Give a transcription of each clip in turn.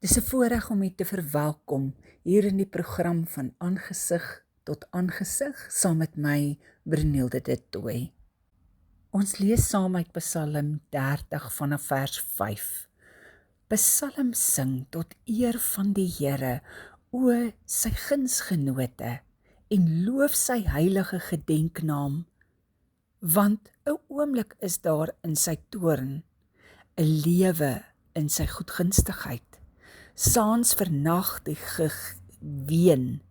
Dis 'n voorreg om u te verwelkom hier in die program van Aangesig tot Aangesig saam met my Brunilde de Tooy. Ons lees saam uit Psalm 30 vanaf vers 5. Psalm sing tot eer van die Here, o sy gunsgenote, en loof sy heilige gedenknaam, want 'n oomblik is daar in sy toorn, 'n lewe in sy goedgunstigheid. Saans vernag die geween,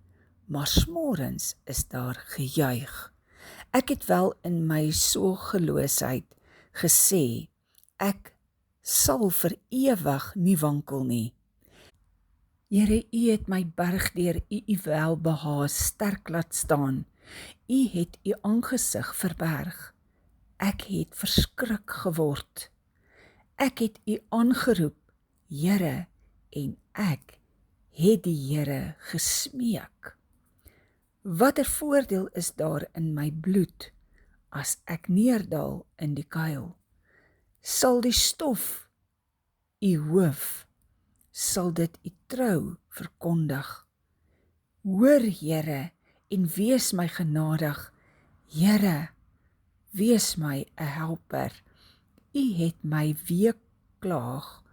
maar smorens is daar gejuig. Ek het wel in my sorgeloosheid gesê, ek sal vir ewig nie wankel nie. Here, u het my berg deur u welbehae sterk laat staan. U het u aangesig verberg. Ek het verskrik geword. Ek het u aangeroep, Here, en ek het die Here gesmeek. Watter voordeel is daar in my bloed, as ek neerdal in die kuil? Sal die stof u hoof, sal dit u trou verkondig. Hoor, Here, en wees my genadig. Here, wees my 'n helper. U het my weeklaag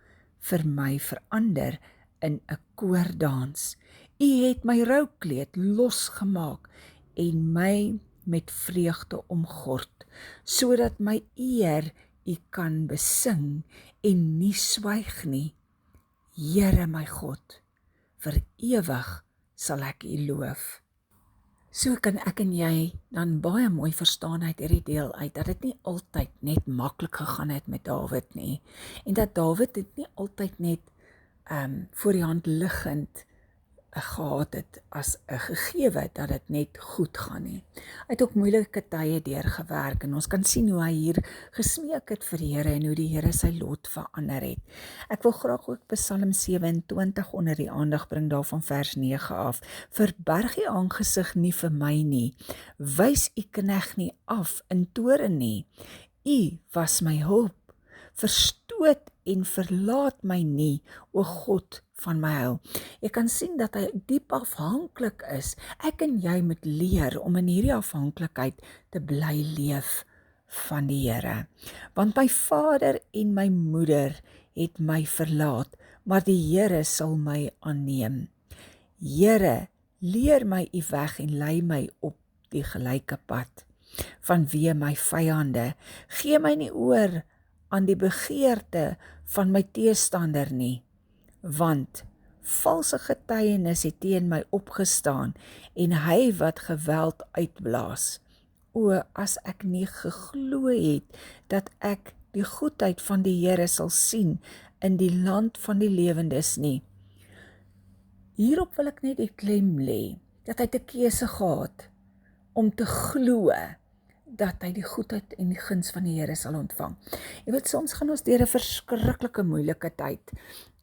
vir my verander in 'n koordans. U het my roukleed losgemaak en my met vreugde omgord, sodat my eer u kan besing en nie swyg nie. Here my God, vir ewig sal ek u loof. So kan ek en jy dan baie mooi verstaan uit hierdie deel uit, dat dit nie altyd net maklik gegaan het met Dawid nie, en dat Dawid dit nie altyd net voor die hand liggend gehad het as 'n gegewe dat dit net goed gaan nie. Hy het ook moeilike tye deurgewerk en ons kan sien hoe hy hier gesmeek het vir die Here en hoe die Here sy lot verander het. Ek wil graag ook Psalm 27 onder die aandag bring daarvan vers 9 af. Verberg u aangesig nie vir my nie, wys u knegt nie af in toorn nie. U was my hulp, verstoot en verlaat my nie, o God van my heil. Jy kan sien dat hy diep afhanklik is. Ek en jy moet leer om in hierdie afhanklikheid te bly leef van die Here. Want my vader en my moeder het my verlaat, maar die Here sal my aanneem. Here, leer my u weg en lei my op die gelyke pad. Vanweë my vyande, gee my nie oor aan die begeerte van my teestander nie, want valse getuienis het teen my opgestaan en hy wat geweld uitblaas. O, as ek nie geglo het dat ek die goedheid van die Here sal sien in die land van die lewendes nie. Hierop wil ek net die klem lê, dat hy 'n keuse gehad om te glo dat hy die goedheid en die guns van die Here sal ontvang. Jy weet, soms gaan ons deur 'n verskriklike moeilike tyd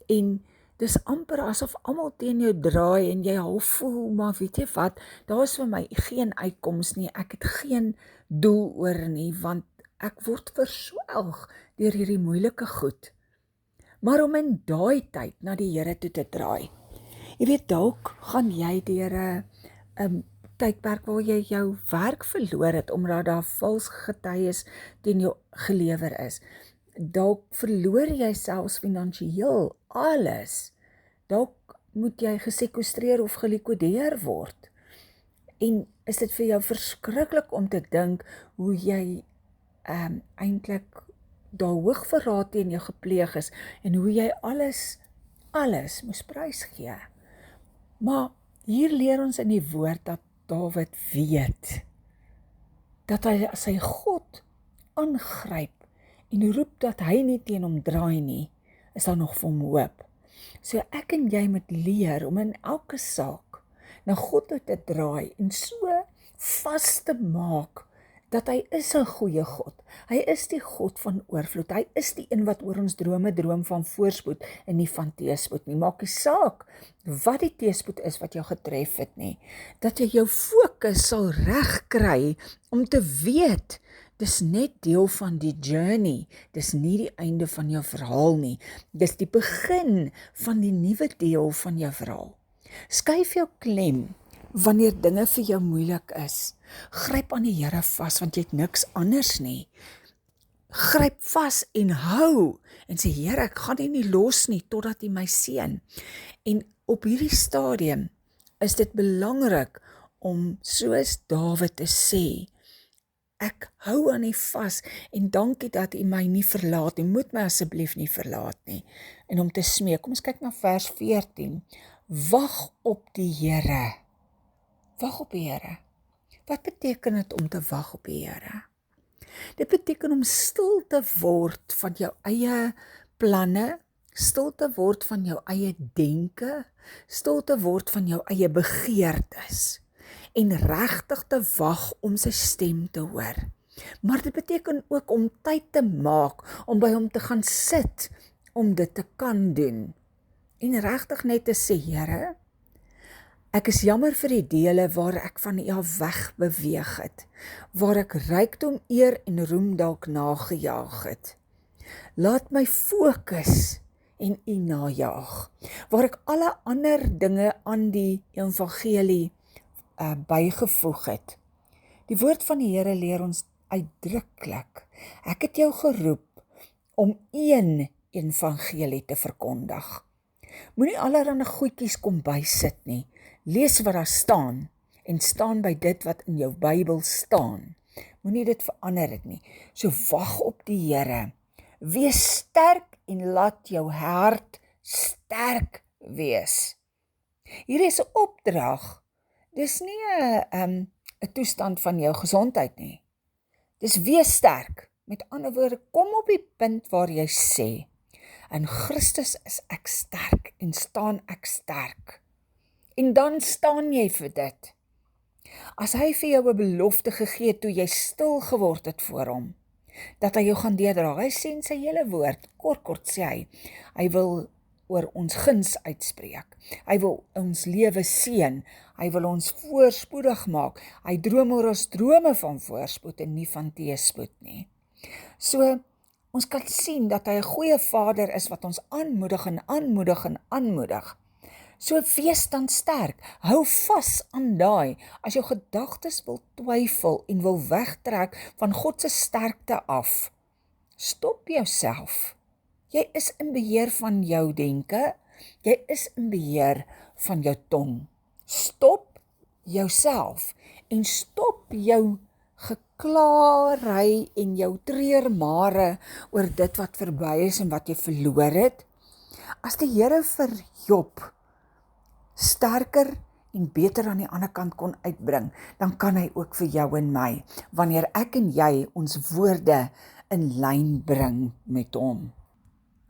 en dis amper asof almal teen jou draai en jy half voel, maar weet jy wat, daar is vir my geen uitkoms nie, ek het geen doel oor nie, want ek word verswelg deur hierdie moeilike goed. Maar om in daai tyd na die Here toe te draai. Jy weet, dalk gaan jy deur 'n tydperk waar jy jou werk verloor het, omdat daar vals getuies teen jou gelewer is. Dalk verloor jy selfs finansiëel alles. Dalk moet jy gesekwestreer of gelikodeer word. En is dit vir jou verskriklik om te dink hoe jy eintlik daar hoogverraad teen jou gepleeg is en hoe jy alles moes prysgee. Maar hier leer ons in die woord dat Dawid weet dat hy sy God aangryp en roep dat hy nie teen hom draai nie, is daar nog vir hom hoop. So ek en jy moet leer om in elke saak na God toe te draai en so vas te maak dat hy is 'n goeie God. Hy is die God van oorvloed. Hy is die een wat oor ons drome droom van voorspoed en nie van teëspoed nie. Maak nie saak wat die teëspoed is wat jou getref het nie. Dat jy jou fokus sal reg kry om te weet Dis net deel van die journey, dis nie die einde van jou verhaal nie. Dis die begin van die nuwe deel van jou verhaal. Skuif jou klem wanneer dinge vir jou moeilik is. Gryp aan die Here vas, want jy het niks anders nie. Gryp vas en hou en sê, Here, ek gaan U nie los nie totdat U my seën. En op hierdie stadium is dit belangrik om soos Dawid te sê, ek hou aan U vas en dankie dat U my nie verlaat nie, moet my asseblief nie verlaat nie. En om te smeek, kom ons kyk na vers 14, wag op die Here. Wag op die Here. Wat beteken dit om te wag op die Here? Dit beteken om stil te word van jou eie planne, stil te word van jou eie denke, stil te word van jou eie begeertes en regtig te wag om sy stem te hoor. Maar dit beteken ook om tyd te maak, om by hom te gaan sit, om dit te kan doen. En regtig net te sê, Here, ek is jammer vir die dele waar ek van U af weg beweeg het, waar ek rykdom, eer en roem dalk nagejaag het. Laat my fokus en U najaag, waar ek alle ander dinge aan die evangelie bygevoeg het. Die woord van die Here leer ons uitdruklik, ek het jou geroep om een evangelie te verkondig. Moenie allerhande goedjies kom bysit nie. Lees wat daar staan en staan by dit wat in jou Bybel staan. Moenie dit verander het nie. So wag op die Here. Wees sterk en laat jou hart sterk wees. Hier is 'n opdrag. Dis nie 'n toestand van jou gesondheid nie. Dis wees sterk. Met ander woorde, kom op die punt waar jy sê, in Christus is ek sterk en staan ek sterk. En dan staan jy vir dit. As hy vir jou 'n belofte gegee het toe jy stil geword het voor hom, dat hy jou gaan deurdra, hy sê in sy hele woord, kort sê hy wil oor ons guns uitspreek. Hy wil ons lewe seën. Hy wil ons voorspoedig maak. Hy droom oor ons drome van voorspoed en nie van teëspoed nie. So, ons kan sien dat hy 'n goeie Vader is wat ons aanmoedig en aanmoedig en aanmoedig. So wees dan sterk, hou vas aan daai, as jou gedagtes wil twyfel en wil wegtrek van God se sterkte af. Stop jouself. Jy is in beheer van jou denke, jy is in beheer van jou tong. Stop jouself en stop jou geklaarry en jou treurmare oor dit wat verby is en wat jy verloor het. As die Here vir Job sterker en beter aan die ander kant kon uitbring, dan kan hy ook vir jou en my, wanneer ek en jy ons woorde in lyn bring met hom.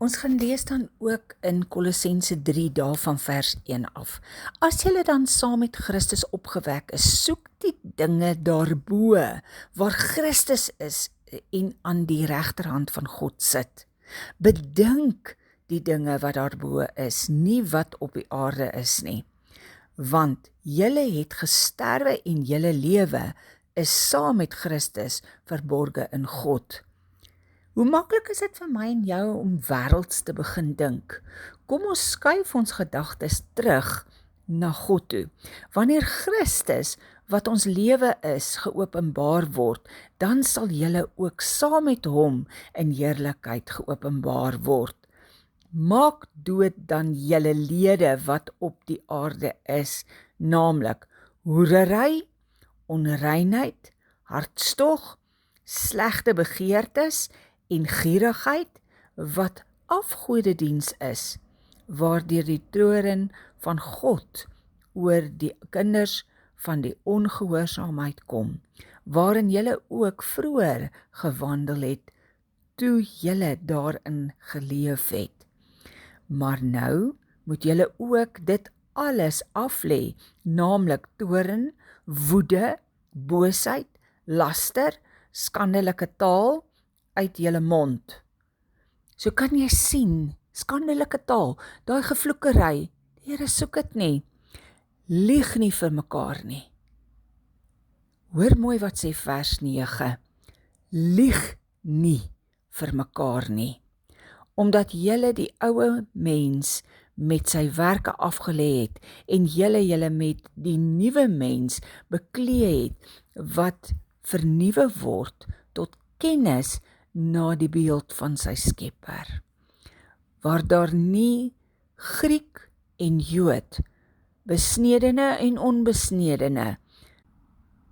Ons gaan lees dan ook in Kolossense 3 daarvan vers 1 af. As julle dan saam met Christus opgewek is, soek die dinge daarbo, waar Christus is en aan die regterhand van God sit. Bedink die dinge wat daarbo is, nie wat op die aarde is nie. Want julle het gesterwe en julle lewe is saam met Christus verborge in God. Hoe maklik is dit vir my en jou om wêrelds te begin dink? Kom ons skuif ons gedagtes terug na God toe. Wanneer Christus, wat ons lewe is, geopenbaar word, dan sal julle ook saam met hom in heerlikheid geopenbaar word. Maak dood dan julle lede wat op die aarde is, naamlik hoerery, onreinheid, hartstog, slegte begeertes en gierigheid, wat afgodediens is, waardeur die toorn van God oor die kinders van die ongehoorsaamheid kom, waarin julle ook vroeër gewandel het, toe julle daarin geleef het. Maar nou moet julle ook dit alles aflê, naamlik toorn, woede, boosheid, laster, skandelike taal uit julle mond. So kan jy sien, skandelike taal, daai gevloekery, die Here soek dit nie. Lieg nie vir mekaar nie. Hoor mooi wat sê vers 9. lieg nie vir mekaar nie, omdat julle die ou mens met sy werke afgelê het en julle met die nuwe mens beklee het, wat vernuwe word tot kennis na die beeld van sy Skepper, waar daar nie Griek en Jood, besnedene en onbesnedene,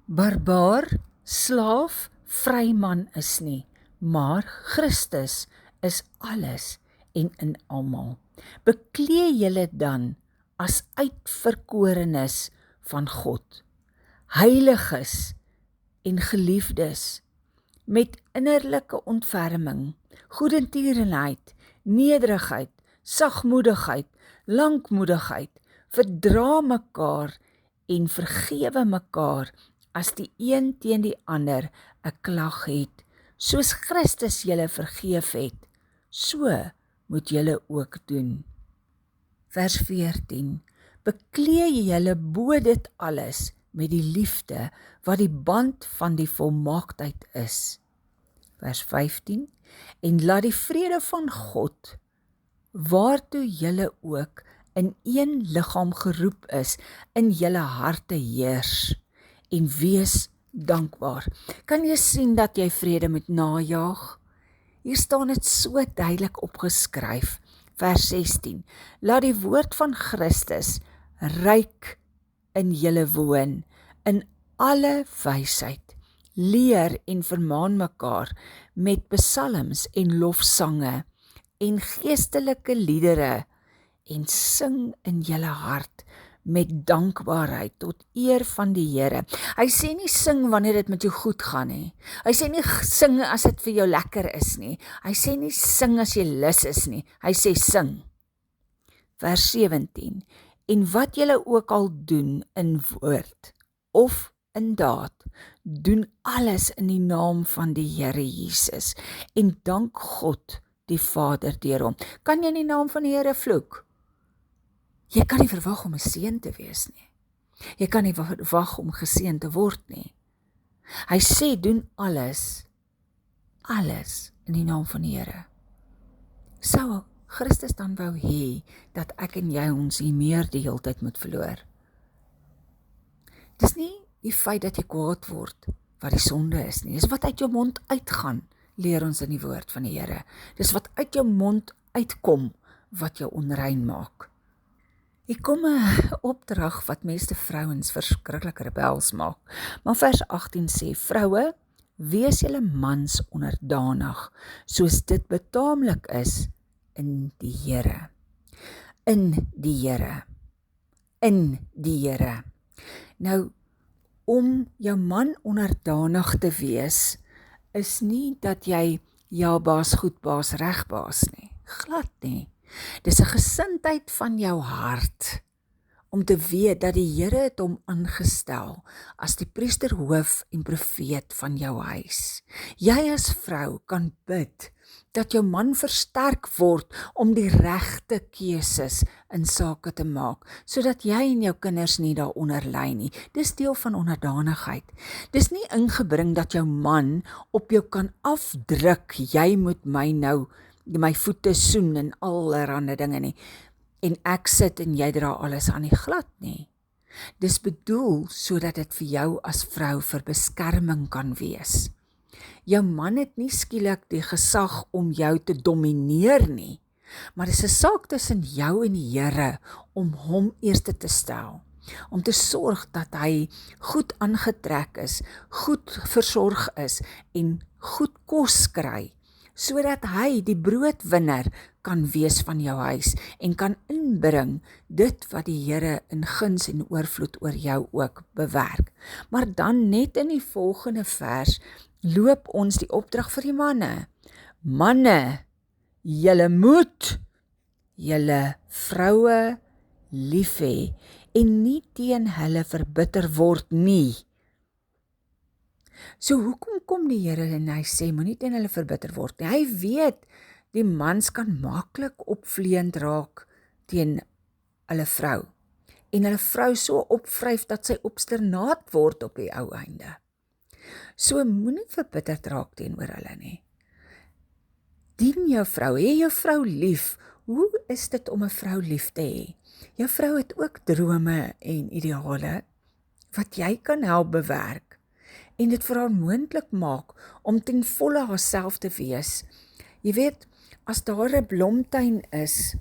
barbaar, slaaf, vryman is nie, maar Christus is alles en in almal. Beklee julle dan as uitverkorenes van God, heiliges en geliefdes, met innerlike ontferming, goedertierenheid, nederigheid, sagmoedigheid, lankmoedigheid, verdra mekaar en vergewe mekaar as die een teen die ander 'n klag het. Soos Christus julle vergeef het, so moet julle ook doen. Vers 14. Beklee julle bo dit alles met die liefde wat die band van die volmaaktheid is. Vers 15. En laat die vrede van God, waartoe julle ook in een liggaam geroep is, in julle harte heers, en wees dankbaar. Kan jy sien dat jy vrede moet najaag? Hier staan dit so duidelik opgeskryf. Vers 16. Laat die woord van Christus ryk in julle woon, in alle wysheid. Leer en vermaan mekaar met psalms en lofsange en geestelike liedere en sing in julle hart met dankbaarheid tot eer van die Here. Hy sê nie sing wanneer dit met jou goed gaan nie. Hy sê nie sing as dit vir jou lekker is nie. Hy sê nie sing as jy lus is nie. Hy sê sing. Vers 17. En wat julle ook al doen in woord of in daad, doen alles in die naam van die Here Jesus en dank God die Vader deur hom. Kan jy in die naam van die Here vloek? Jy kan nie verwag om 'n seën te wees nie. Jy kan nie verwag om geseën te word nie. Hy sê doen alles in die naam van die Here. Sou Christus dan wou hê dat ek en jy ons hier meer die hele tyd moet verloor? Dis nie die feit dat jy kwaad word wat die sonde is nie. Dis wat uit jou mond uitgaan, leer ons in die woord van die Here. Dis wat uit jou mond uitkom wat jou onrein maak. Hier kom 'n opdrag wat meeste vrouens verskriklik rebels maak. Maar vers 18 sê, vroue, wees julle mans onderdanig, soos dit betaamlik is in die Here. In die Here. In die Here. Nou, om jou man onderdanig te wees, is nie dat jy ja baas, goed baas, reg baas nie. Glad nie. Dis 'n gesindheid van jou hart, om te weet dat die Here het hom aangestel as die priester, hoof en profeet van jou huis. Jy as vrou kan bid dat jou man versterk word om die regte keuses in sake te maak, sodat jy en jou kinders nie daaronder ly nie. Dis deel van onderdanigheid. Dis nie ingebring dat jou man op jou kan afdruk, jy moet my voete soen en allerhande dinge nie. En ek sit en jy dra alles aan die glad nie. Dis bedoel sodat dit vir jou as vrou vir beskerming kan wees. Jou man het nie skielik die gesag om jou te domineer nie, maar dis 'n saak tussen jou en die Here om hom eerste te stel, om te sorg dat hy goed aangetrek is, goed versorg is en goed kos kry, sodat hy die broodwinner kan wees van jou huis en kan inbring dit wat die Here in guns en oorvloed oor jou ook bewerk. Maar dan net in die volgende vers loop ons die opdrag vir die manne. Manne, julle moet julle vroue lief hê en nie teen hulle verbitter word nie. So hoekom kom die Here en hy sê, moenie teen hulle verbitter word nie? Hy weet, die mans kan maklik opvleend raak teen hulle vrou. En hulle vrou so opvryf dat sy obstinaat word op die ou einde. So moenie verbitterd raak teenoor hulle nie. Dien jou vrou, hê jou vrou lief. Hoe is dit om 'n vrou lief te hê? Jou vrou het ook drome en ideale wat jy kan help bewerk en dit vir haar moontlik maak om ten volle haarself te wees. Jy weet, as daar 'n blomtuin is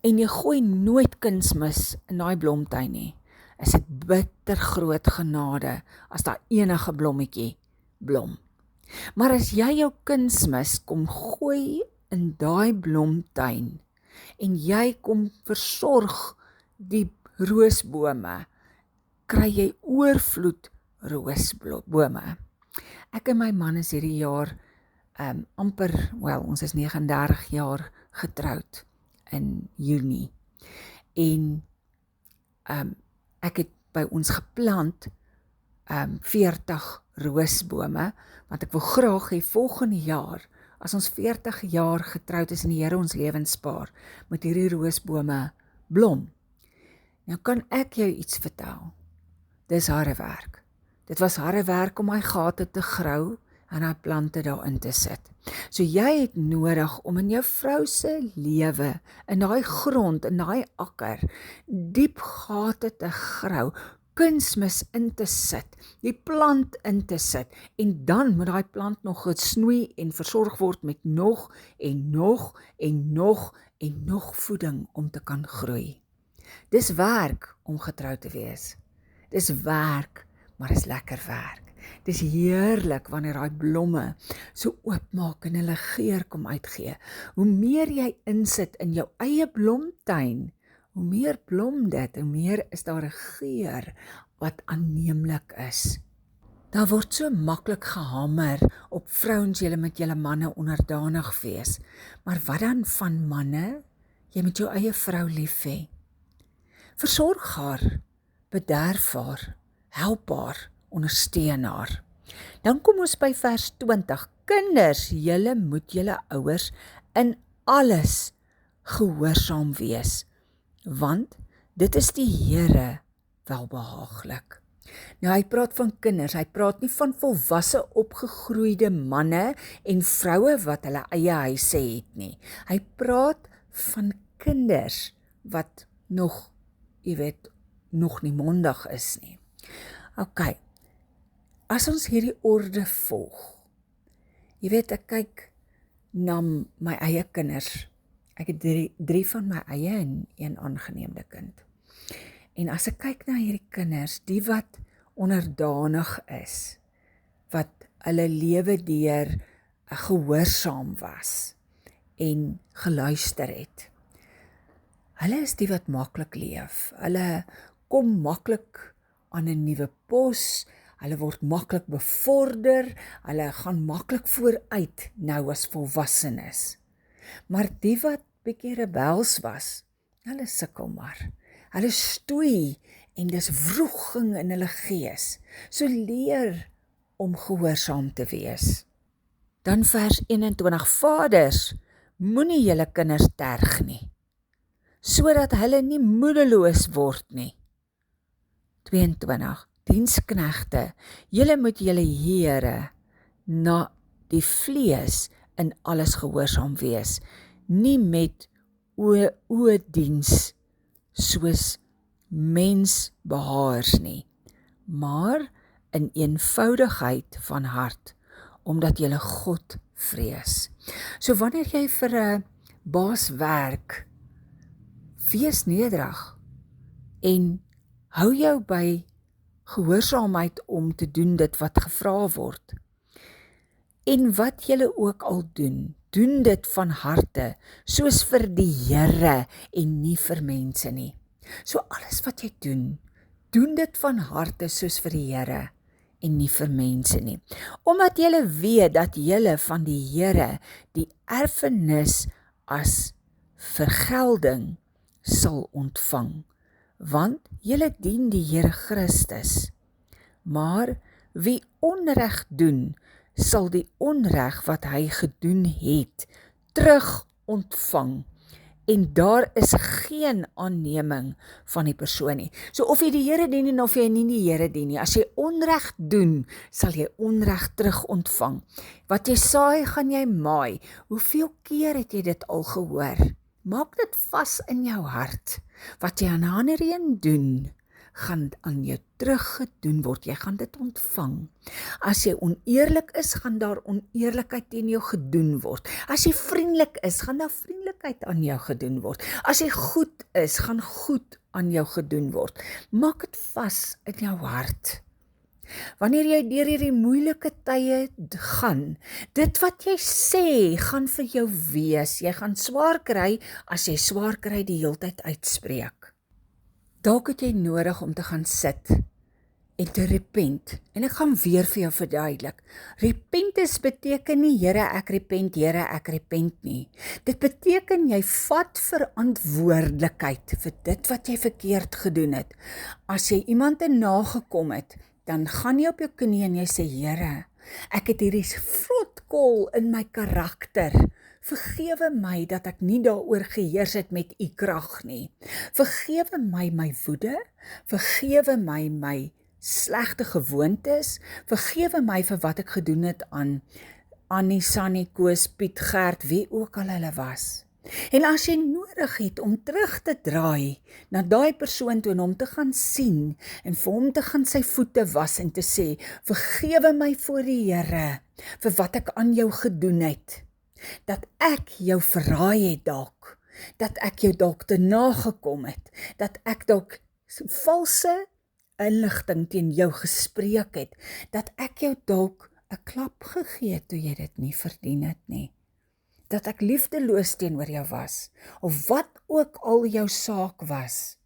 en jy gooi nooit kunsmis in daai blomtuin nie, is dit bitter groot genade as daar enige blommetjie blom. Maar as jy jou kunsmis kom gooi in daai blomtuin en jy kom versorg die roosbome, kry jy oorvloed roosbome. Ek en my man is hierdie jaar ons is 39 jaar getroud in Junie. En ek het by ons geplant 40 roosbome, want ek wil graag hê volgende jaar, as ons 40 jaar getroud is en die Here ons lewens spaar, moet hierdie roosbome blom. Nou kan ek jou iets vertel. Dis harde werk. Dit was harde werk om my gate te grou en hy plante daarin te sit. So jy het nodig om in jou vrou se lewe, in daai grond, in daai akker, diep gate te grou, kunsmis in te sit, die plant in te sit, en dan moet daai plant nog gesnoei en versorg word met nog en nog en nog en nog voeding om te kan groei. Dis werk om getrou te wees. Dis werk, maar is lekker werk. Dis heerlik wanneer daai blomme so oopmaak en hulle geur kom uitgee. Hoe meer jy insit in jou eie blomtuin, hoe meer blom dit, hoe meer is daar 'n geur wat aanneemlik is. Daar word so maklik gehamer op vrouens, julle met julle manne onderdanig wees. Maar wat dan van manne? Jy moet jou eie vrou lief hê. Versorg haar, bederf haar, help haar, ondersteun haar. Dan kom ons by vers 20. Kinders, julle moet julle ouers in alles gehoorsaam wees, want dit is die Here welbehaaglik. Nou hy praat van kinders, hy praat nie van volwasse opgegroeide manne en vroue wat hulle eie huise het nie. Hy praat van kinders wat nog, nog nie mondig is nie. OK, as ons hierdie orde volg, ek kyk na my eie kinders, ek het drie van my eie en een aangeneemde kind. En as ek kyk na hierdie kinders, die wat onderdanig is, wat hulle lewe deur gehoorsaam was en geluister het, hulle is die wat maklik leef. Hulle kom maklik aan 'n nuwe pos, hulle word maklik bevorder, hulle gaan maklik vooruit nou as volwassenes. Maar die wat bietjie rebels was, hulle sukkel maar. Hulle stoei en dis wroging in hulle gees. So leer om gehoorsaam te wees. Dan vers 21, Vaders, moenie julle kinders terg nie, sodat hulle nie moedeloos word nie. 22, Diensknegte, julle moet julle Here na die vlees in alles gehoorsaam wees, nie met oediens soos mensbehaers nie, maar in eenvoudigheid van hart, omdat julle God vrees. So wanneer jy vir 'n baas werk, wees nederig en hou jou by gehoorsaamheid om te doen dit wat gevra word. En wat julle ook al doen, doen dit van harte, soos vir die Here en nie vir mense nie. So alles wat jy doen, doen dit van harte soos vir die Here en nie vir mense nie. Omdat julle weet dat julle van die Here die erfenis as vergelding sal ontvang, want julle dien die Here Christus. Maar wie onreg doen, sal die onreg wat hy gedoen het, terug ontvang en daar is geen aanneming van die persoon nie. So of jy die Here dien en of jy nie die Here dien nie, as jy onreg doen, sal jy onreg terug ontvang. Wat jy saai, gaan jy maai. Hoeveel keer het jy dit al gehoor? Maak dit vas in jou hart. Wat jy aan ander een doen, gaan aan jou teruggedoen word. Jy gaan dit ontvang. As jy oneerlik is, gaan daar oneerlikheid teen jou gedoen word. As jy vriendelik is, gaan daar vriendelikheid aan jou gedoen word. As jy goed is, gaan goed aan jou gedoen word. Maak dit vas in jou hart. Wanneer jy deur hierdie moeilike tye gaan, dit wat jy sê, gaan vir jou wees. Jy gaan swaar kry as jy swaar kry die heeltyd uitspreek. Dalk het jy nodig om te gaan sit en te repent. En ek gaan weer vir jou verduidelik. Repentance beteken nie, Here ek repent nie. Dit beteken jy vat verantwoordelikheid vir dit wat jy verkeerd gedoen het. As jy iemand te nagekom het, dan gaan jy op jou knie en jy sê, Here, ek het hierdie vrotkol in my karakter. Vergewe my dat ek nie daaroor geheers het met u krag nie. Vergewe my my woede, vergewe my my slegte gewoontes, vergewe my vir wat ek gedoen het aan Annie, Sannie, Koos, Piet, Gert, wie ook al hulle was. En as jy nodig het om terug te draai na daai persoon toe en hom te gaan sien en vir hom te gaan sy voete was en te sê, vergewe my voor die Here vir wat ek aan jou gedoen het. Dat ek jou verraai het dalk, dat ek jou dalk te nagekom het, dat ek dalk valse inligting teen jou gespreek het, dat ek jou dalk 'n klap gegee het toe jy dit nie verdien het nie, dat ek liefdeloos teenoor jou was, of wat ook al jou saak was,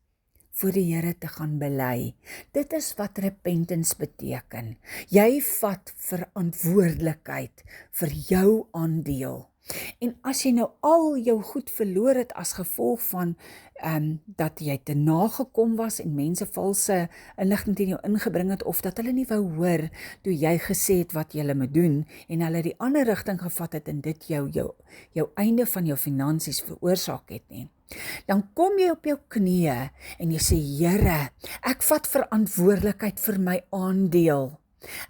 voor die Here te gaan bely. Dit is wat repentance beteken. Jy vat verantwoordelikheid vir jou aandeel. En as jy nou al jou goed verloor het as gevolg van dat jy te nagekom was en mense valse inligting teen jou ingebring het, of dat hulle nie wou hoor toe jy gesê het wat jy moet doen en hulle die ander rigting gevat het en dit jou einde van jou finansies veroorsaak het nie. Dan kom jy op jou knieë en jy sê, Here, ek vat verantwoordelikheid vir my aandeel.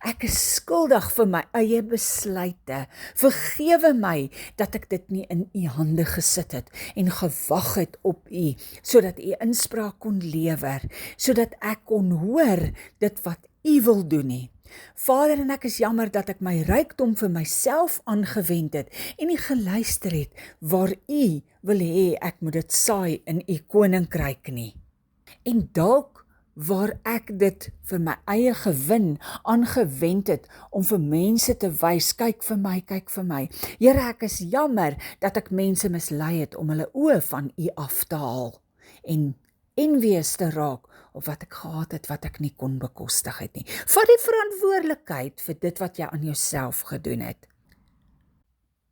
Ek is skuldig vir my eie besluite. Vergewe my dat ek dit nie in u hande gesit het en gewag het op u, sodat u inspraak kon lewer, sodat ek kon hoor dit wat u wil doen nie. Vader, en ek is jammer dat ek my rykdom vir myself aangewend het en nie geluister het waar u wil hê ek moet dit saai in u koninkryk nie. En dalk waar ek dit vir my eie gewin aangewend het om vir mense te wys, kyk vir my. Here, ek is jammer dat ek mense mislei het om hulle oë van u af te haal en envious te raak op wat ek gehad het, wat ek nie kon bekostig het nie. Vat die verantwoordelikheid vir dit wat jy aan jouself gedoen het.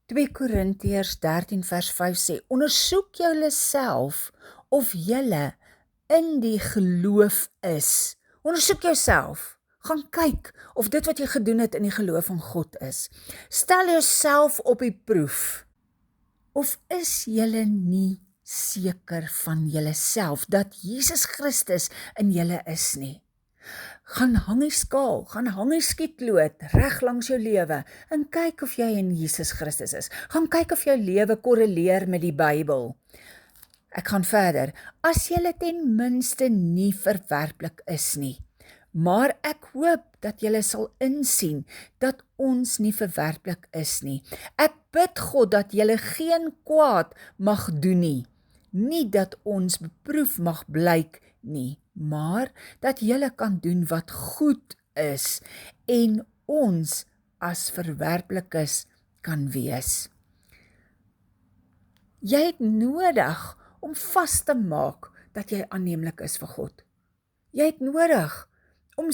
2 Korintiërs 13 vers 5 sê, ondersoek julleself of julle in die geloof is. Ondersoek jouself. Gaan kyk of dit wat jy gedoen het in die geloof van God is. Stel jouself op die proef. Of is julle nie seker van julleself dat Jesus Christus in julle is nie? Gaan hang die skaal, gaan hang die skietlood reg langs jou lewe en kyk of jy in Jesus Christus is. Gaan kyk of jou lewe korreleer met die Bybel. Ek gaan verder, as julle ten minste nie verwerplik is nie, maar ek hoop dat julle sal insien dat ons nie verwerplik is nie. Ek bid God dat julle geen kwaad mag doen nie dat ons beproef mag blyk nie, maar dat julle kan doen wat goed is en ons as verwerplikes kan wees. Jy het nodig om vas te maak dat jy aanneemlik is vir God. Jy het nodig om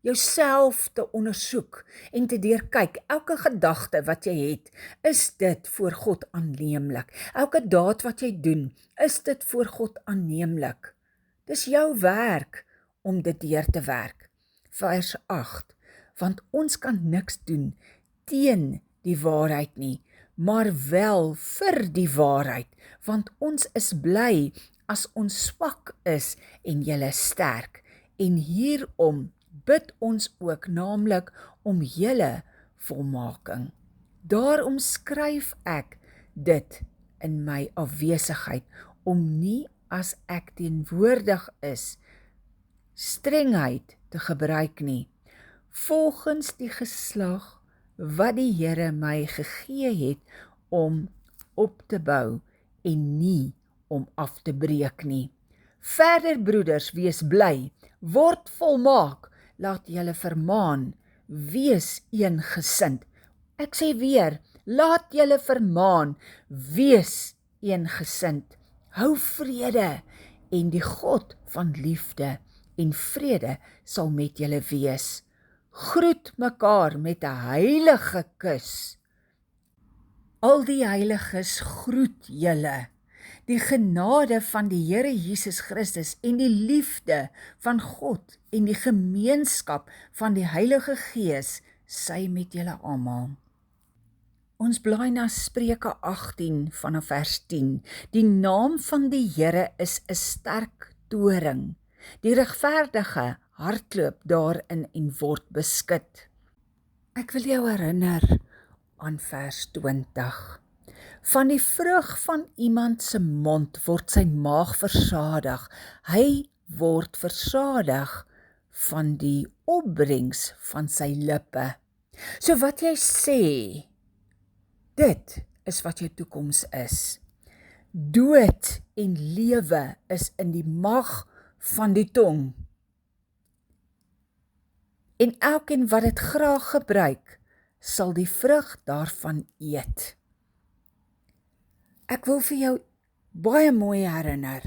jouself te ondersoek en te deurkyk. Elke gedagte wat jy het, is dit voor God aanneemlik. Elke daad wat jy doen, is dit voor God aanneemlik. Dis jou werk om dit deur te werk. Vers 8, want ons kan niks doen teen die waarheid nie, maar wel vir die waarheid, want ons is bly as ons swak is en julle sterk. En hierom bid ons ook, naamlik om julle volmaking. Daarom skryf ek dit in my afwesigheid, om nie as ek teenwoordig is, strengheid te gebruik nie, volgens die geslag wat die Here my gegee het om op te bou en nie om af te breek nie. Verder broeders, wees bly, word volmaak, laat julle vermaan, wees eengesind. Ek sê weer, laat julle vermaan, wees eengesind. Hou vrede en die God van liefde en vrede sal met julle wees. Groet mekaar met 'n heilige kus. Al die heiliges groet julle. Die genade van die Here Jesus Christus en die liefde van God en die gemeenskap van die Heilige Gees sy met julle almal. Ons blaai na Spreuke 18 vanaf vers 10. Die naam van die Here is 'n sterk toring. Die regverdige hardloop daarin en word beskud. Ek wil jou herinner aan vers 20. Van die vrug van iemand se mond word sy maag versadig. Hy word versadig van die opbrengs van sy lippe. So wat jy sê, dit is wat jou toekoms is. Dood en lewe is in die mag van die tong. En elkeen wat dit graag gebruik, sal die vrug daarvan eet. Ek wil vir jou baie mooi herinner.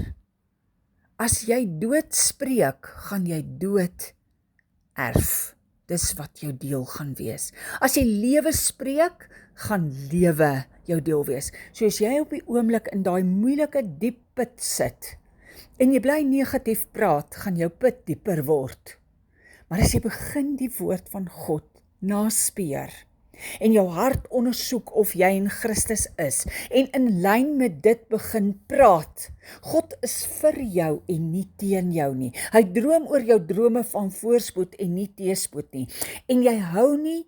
As jy dood spreek, gaan jy dood erf. Dis wat jou deel gaan wees. As jy lewe spreek, gaan lewe jou deel wees. So as jy op die oomblik in daai moeilike diep put sit, en jy bly negatief praat, gaan jou put dieper word. Maar as jy begin die woord van God naspeur, en jou hart ondersoek of jy in Christus is, en in lyn met dit begin praat, God is vir jou en nie teen jou nie. Hy droom oor jou drome van voorspoed en nie teëspoed nie. En jy hou nie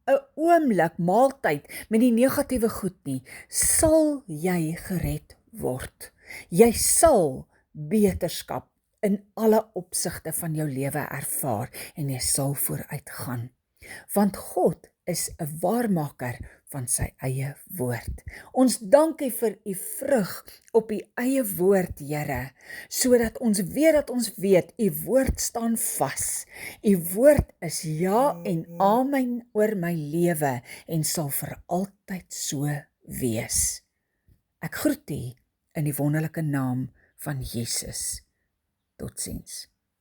'n oomblik maaltyd met die negatiewe goed nie, sal jy gered word. Jy sal beterskap in alle opsigte van jou lewe ervaar en jy sal vooruit gaan. Want God is 'n waarmaker van sy eie woord. Ons dank U vir U vrug op U eie woord, Here, sodat ons weet U woord staan vas. U woord is ja en amen oor my lewe en sal vir altyd so wees. Ek groet U in die wonderlike naam van Jesus. Totsiens.